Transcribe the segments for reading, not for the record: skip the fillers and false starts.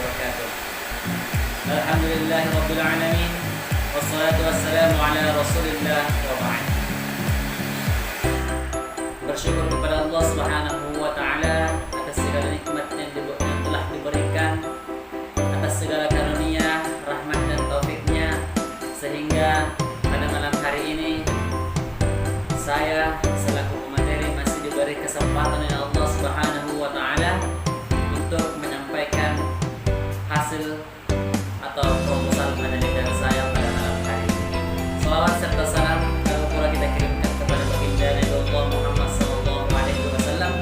wabarakatuh. Alhamdulillahirabbil alamin. Wassalatu wassalamu ala Rasulillah wa ba'd. Bersyukur kepada Allah Subhanahu wa taala atas segala nikmat yang telah diberikan, atas segala karunia, rahmat dan taufiknya, sehingga pada malam hari ini saya selaku pemateri masih diberi kesempatan oleh Allah Subhanahu wa taala untuk menyampaikan hasil atau proposal penelitian saya pada malam hari ini. Salawat serta salam kalau pula kita kirimkan kepada baginda Nabi Allah Muhammad sallallahu alaihi wasallam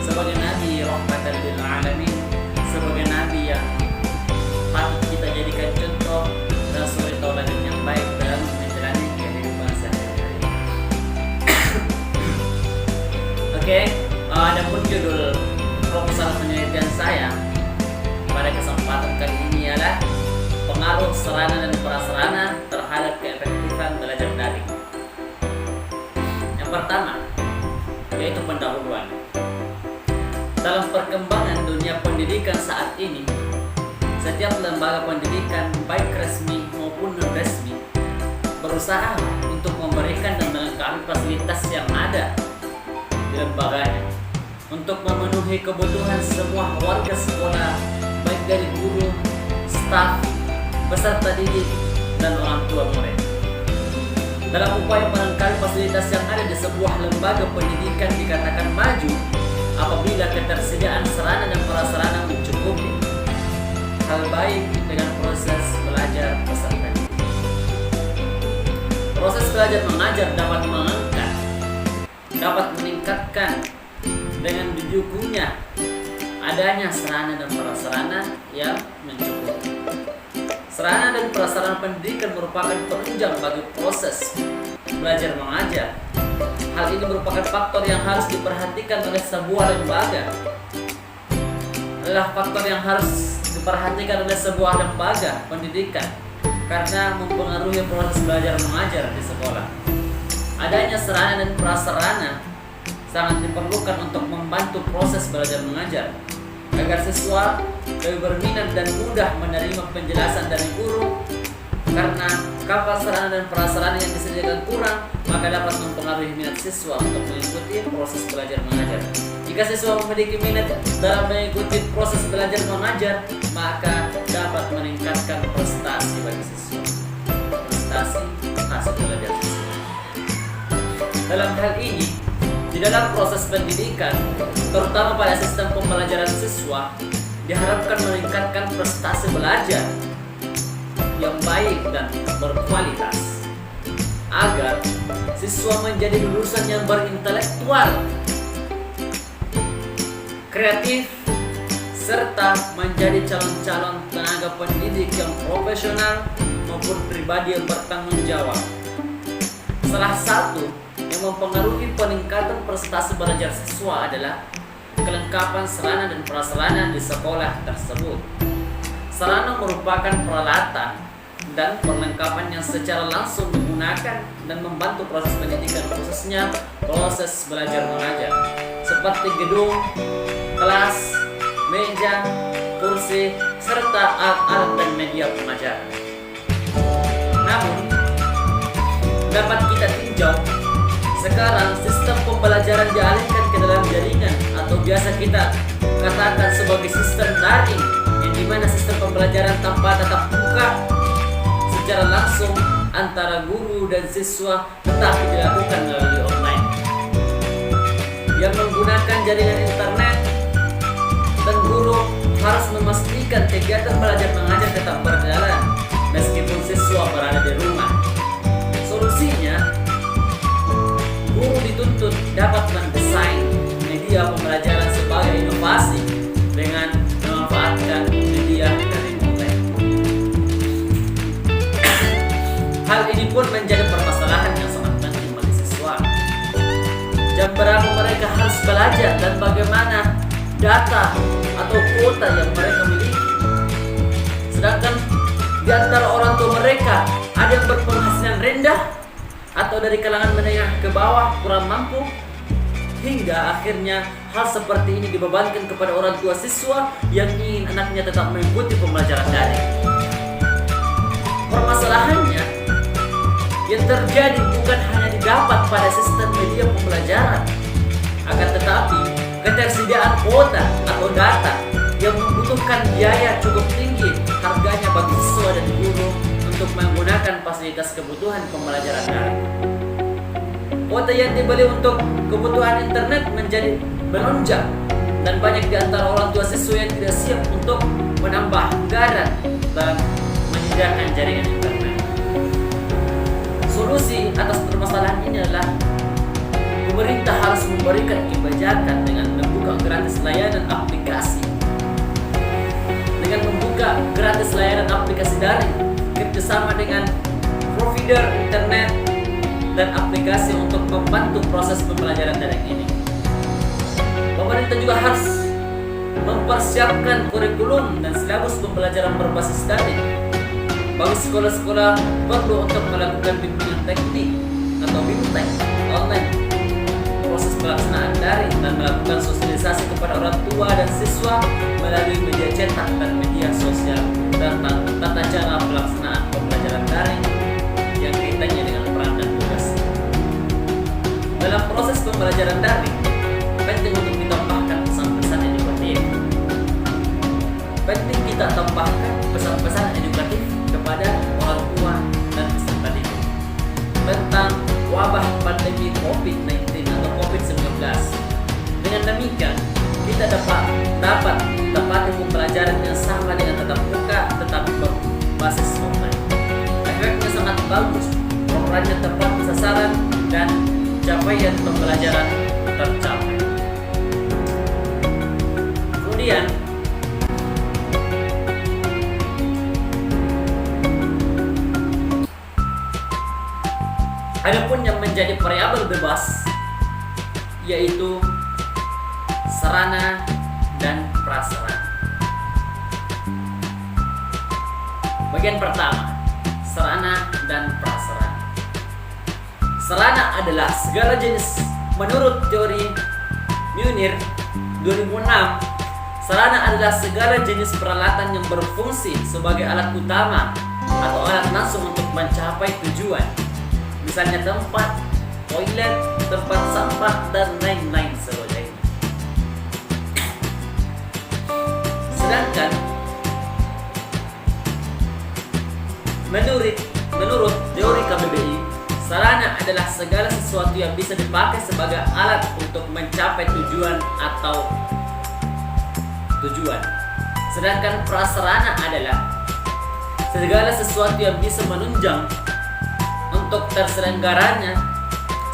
sebagai nabi rahmatan lil alamin, sebagai nabi yang patut kita jadikan contoh dan suri tauladan yang baik dalam menjalani kehidupan sehari-hari. Oke, adapun judul proposal penelitian saya pada kesempatan kali ini adalah pengaruh sarana dan prasarana terhadap keefektifan belajar daring. Yang pertama, yaitu pendahuluan. Dalam perkembangan dunia pendidikan saat ini, setiap lembaga pendidikan baik resmi maupun non-resmi berusaha untuk memberikan dan melengkapi fasilitas yang ada di lembaganya untuk memenuhi kebutuhan semua warga sekolah, baik dari guru, staf, peserta didik, dan orang tua murid. Dalam upaya melengkapi fasilitas yang ada di sebuah lembaga pendidikan dikatakan maju apabila ketersediaan sarana dan prasarana mencukupi. Hal baik dengan proses belajar peserta didik. Proses belajar mengajar dapat mengangkat, dapat meningkatkan dengan didukungnya adanya sarana dan prasarana yang mencukupi. Sarana dan prasarana pendidikan merupakan penunjang bagi proses belajar mengajar. Hal ini merupakan faktor yang harus diperhatikan oleh sebuah lembaga. Adalah faktor yang harus diperhatikan oleh sebuah lembaga pendidikan karena mempengaruhi proses belajar mengajar di sekolah. Adanya sarana dan prasarana sangat diperlukan untuk membantu proses belajar mengajar agar siswa lebih berminat dan mudah menerima penjelasan dari guru. Karena kapal sarana dan prasarana yang disediakan kurang, maka dapat mempengaruhi minat siswa untuk mengikuti proses belajar mengajar. Jika siswa memiliki minat dalam mengikuti proses belajar mengajar, maka dapat meningkatkan prestasi bagi siswa, prestasi hasil belajar siswa. Dalam hal ini, di dalam proses pendidikan, terutama pada sistem pembelajaran siswa, diharapkan meningkatkan prestasi belajar yang baik dan berkualitas agar siswa menjadi lulusan yang berintelektual, kreatif, serta menjadi calon-calon tenaga pendidik yang profesional maupun pribadi yang bertanggung jawab. Salah satu yang mempengaruhi peningkatan prestasi belajar siswa adalah kelengkapan sarana dan prasarana di sekolah tersebut. Sarana merupakan peralatan dan perlengkapan yang secara langsung digunakan dan membantu proses pendidikan, khususnya proses belajar mengajar, seperti gedung, kelas, meja, kursi, serta alat-alat dan media pengajaran. Namun, dapat kita tinjau sekarang sistem pembelajaran dialihkan ke dalam jaringan atau biasa kita katakan sebagai sistem daring, yang dimana sistem pembelajaran tanpa tatap muka secara langsung antara guru dan siswa, tetapi dilakukan melalui online yang menggunakan jaringan internet, dan guru harus memastikan kegiatan belajar mengajar tetap berjalan meskipun siswa berada di rumah. Solusinya, guru dituntut dapat mendesain media pembelajaran sebagai inovasi dengan memanfaatkan media dari online. Hal ini pun menjadi permasalahan yang sangat penting bagi siswa. Jam berapa mereka harus belajar dan bagaimana data atau kuota yang mereka miliki. Sedangkan di antara orang tua mereka ada yang berpenghasilan rendah atau dari kalangan menengah ke bawah kurang mampu, hingga akhirnya hal seperti ini dibebankan kepada orang tua siswa yang ingin anaknya tetap mengikuti pembelajaran daring. Permasalahannya yang terjadi bukan hanya didapat pada sistem media pembelajaran, akan tetapi ketersediaan kuota atau data yang membutuhkan biaya cukup tinggi harganya bagi siswa dan guru untuk menggunakan fasilitas kebutuhan pembelajaran daring. Kuota yang dibeli untuk kebutuhan internet menjadi melonjak dan banyak di antara orang tua siswa yang tidak siap untuk menambah anggaran dan menyediakan jaringan internet. Solusi atas permasalahan ini adalah pemerintah harus memberikan kebijakan dengan membuka gratis layanan aplikasi. Dengan membuka gratis layanan aplikasi daring, kerjasama dengan provider internet dan aplikasi untuk membantu proses pembelajaran daring ini. Pemerintah juga harus mempersiapkan kurikulum dan silabus pembelajaran berbasis daring. Bagi sekolah-sekolah perlu untuk melakukan bimbingan teknik atau BIMTEK online, proses pelaksanaan daring, dan melakukan sosialisasi kepada orang tua dan siswa melalui media cetak dan media sosial tentang tata cara pelaksanaan pembelajaran daring yang kaitannya dengan peran dan tugas. Dalam proses pembelajaran daring, penting untuk ditambahkan pesan-pesan edukatif. Penting kita tambahkan pesan-pesan edukatif kepada orang tua dan peserta didik tentang wabah pandemi COVID-19 atau COVID-19. Dengan demikian, kita dapat pembelajaran yang sama dengan tatap muka tetapi berbasis online. Efeknya sangat bagus, programnya tepat sasaran dan capaian pembelajaran tercapai. Kemudian, adapun yang menjadi variabel bebas yaitu sarana dan prasarana. Bagian pertama, sarana dan prasarana. Sarana adalah segala jenis, menurut teori Munir 2006, sarana adalah segala jenis peralatan yang berfungsi sebagai alat utama atau alat langsung untuk mencapai tujuan. Misalnya tempat, toilet, tempat sampah, dan lain-lain sebagainya. Sedangkan menurut teori KBBI, sarana adalah segala sesuatu yang bisa dipakai sebagai alat untuk mencapai tujuan atau tujuan. Sedangkan prasarana adalah segala sesuatu yang bisa menunjang untuk terselenggaranya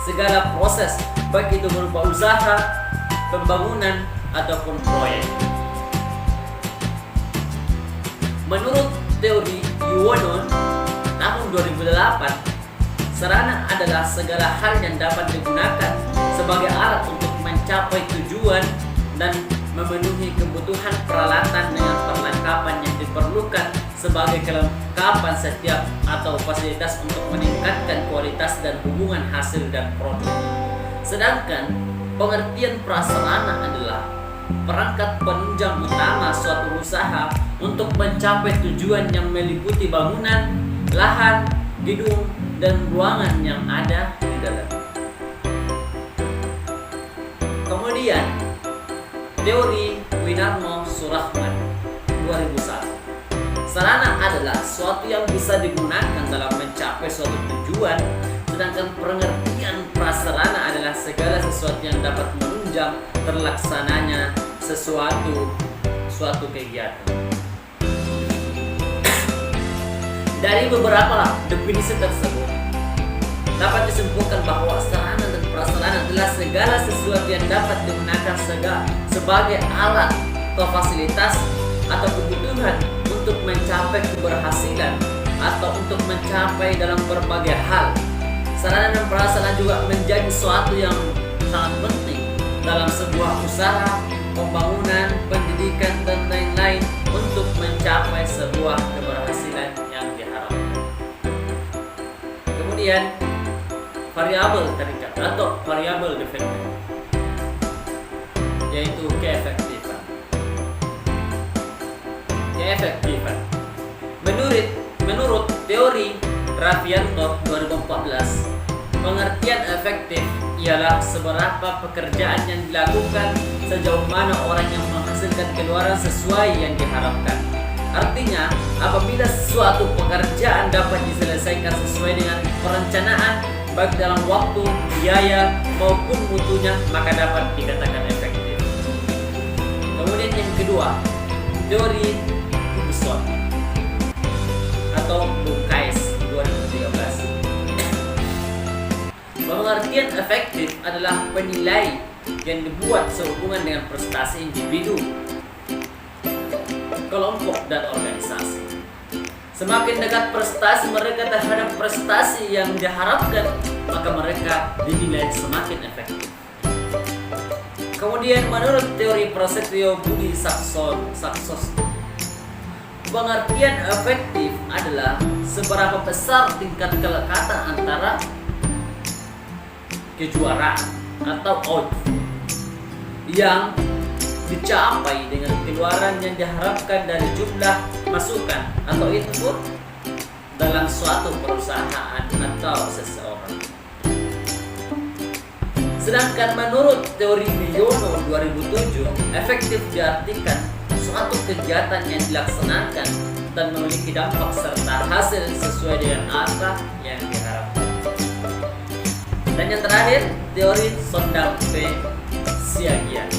segala proses, baik itu berupa usaha, pembangunan, ataupun proyek. Menurut teori Yuwono tahun 2008, sarana adalah segala hal yang dapat digunakan sebagai alat untuk mencapai tujuan dan memenuhi kebutuhan peralatan dengan perlengkapan yang diperlukan sebagai kelengkapan setiap atau fasilitas untuk meningkatkan kualitas dan hubungan hasil dan produk. Sedangkan pengertian prasarana adalah perangkat penunjang utama suatu usaha untuk mencapai tujuan yang meliputi bangunan, lahan, gedung, dan ruangan yang ada di dalam. Kemudian, teori Winarno Surahman 2001. Sarana adalah sesuatu yang bisa digunakan dalam mencapai suatu tujuan, sedangkan pengertian prasarana adalah segala sesuatu yang dapat menunjang terlaksananya suatu kegiatan. Dari beberapa definisi tersebut, dapat disimpulkan bahwa sarana dan prasarana adalah segala sesuatu yang dapat digunakan sebagai alat atau fasilitas atau kebutuhan untuk mencapai keberhasilan atau untuk mencapai dalam berbagai hal. Sarana dan prasarana juga menjadi sesuatu yang sangat penting dalam sebuah usaha, pembangunan, pendidikan, dan lain-lain untuk mencapai sebuah keberhasilan yang diharapkan. Kemudian variabel terikat atau variabel dependent. yaitu keefektifan. Keefektifan. Menurut teori Raffianto 2014, pengertian efektif ialah seberapa pekerjaan yang dilakukan sejauh mana orang yang menghasilkan keluaran sesuai yang diharapkan. Artinya, apabila suatu pekerjaan dapat diselesaikan sesuai dengan perencanaan, baik dalam waktu, biaya, maupun mutunya, maka dapat dikatakan efektif. Kemudian yang kedua, teori Hubson atau Bunkais 2013. Pengertian efektif adalah penilai yang dibuat sehubungan dengan prestasi individu, kelompok, dan organisasi. Semakin dekat prestasi mereka terhadap prestasi yang diharapkan, maka mereka dinilai semakin efektif. Kemudian menurut teori Prasetyo Budi Saksos, pengertian efektif adalah seberapa besar tingkat kelekatan antara kejuaraan atau output yang dicapai dengan keluaran yang diharapkan dari jumlah masukan atau input dalam suatu perusahaan atau seseorang. Sedangkan menurut teori Wiono 2007, efektif diartikan suatu kegiatan yang dilaksanakan dan memiliki dampak serta hasil sesuai dengan apa yang diharapkan. Dan yang terakhir, teori Sondang P. Siagian.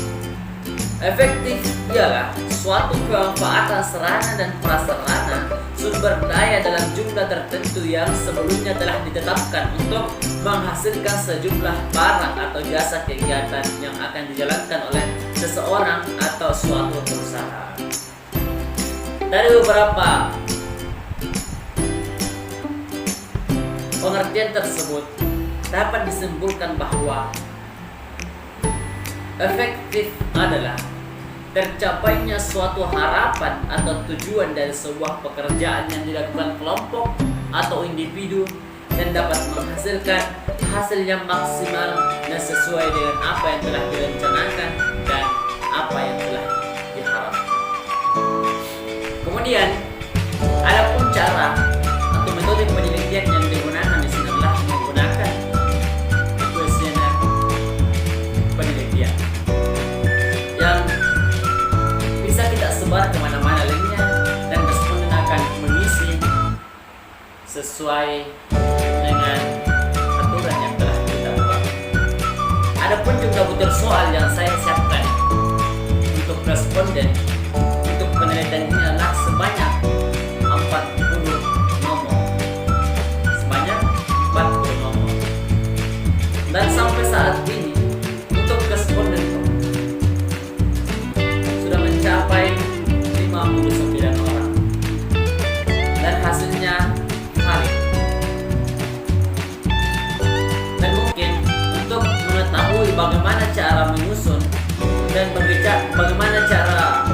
Efektif ialah suatu pemanfaatan sarana dan prasarana sumber daya dalam jumlah tertentu yang sebelumnya telah ditetapkan untuk menghasilkan sejumlah barang atau jasa kegiatan yang akan dijalankan oleh seseorang atau suatu perusahaan. Dari beberapa pengertian tersebut dapat disimpulkan bahwa efektif adalah tercapainya suatu harapan atau tujuan dari sebuah pekerjaan yang dilakukan kelompok atau individu dan dapat menghasilkan hasil yang maksimal dan sesuai dengan apa yang telah direncanakan dan apa yang telah diharapkan. Kemudian, ada pun cara atau metode penelitian yang digunakan di sini adalah menggunakan kuesioner penelitian yang bisa kita sebar kemana-mana linknya, dan responden akan mengisi sesuai dengan aturan yang telah kita buat. Adapun jumlah butir soal yang saya siapkan untuk responden untuk penelitian ini adalah sebanyak 40 nomor. Sebanyak 40 nomor. Dan sampai saat ini untuk responden sudah mencapai 59 orang. Dan hasilnya valid. Dan mungkin untuk mengetahui bagaimana cara menyusun dan bagaimana cara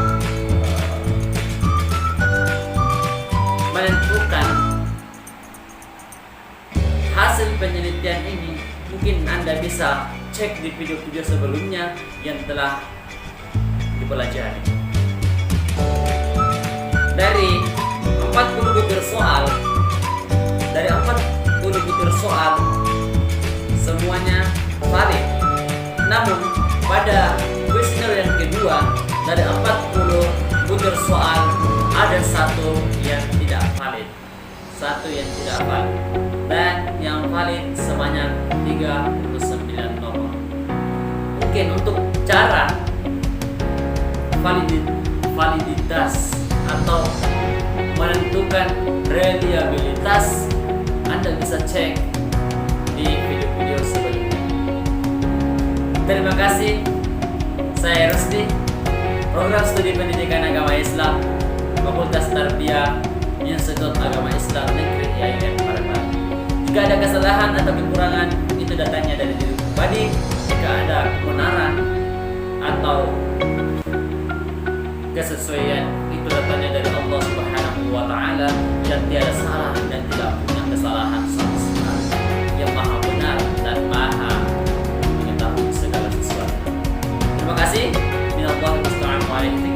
menentukan hasil penelitian ini, mungkin Anda bisa cek di video-video sebelumnya yang telah dipelajari. Dari 40 butir soal, semuanya valid. Namun pada kuesioner yang kedua, dari 40 butir soal ada satu yang tidak valid, dan yang valid sebanyak 39 nomor. Mungkin untuk cara validitas atau menentukan reliabilitas, Anda bisa cek di video-video sebelumnya. Terima kasih. Saya Rusdi, Program Studi Pendidikan Agama Islam, Fakultas Tarbiyah Institut Agama Islam Negeri IAIN Palembang. Jika ada kesalahan atau kekurangan, itu datanya dari diri pribadi. Jika ada kebenaran atau kesesuaian, itu datanya dari Allah Subhanahu wa Ta'ala yang tiada salah dan tidak punya kesalahan sama sekali, yang maha benar dan maha mengetahui segala sesuatu. Terima kasih. hari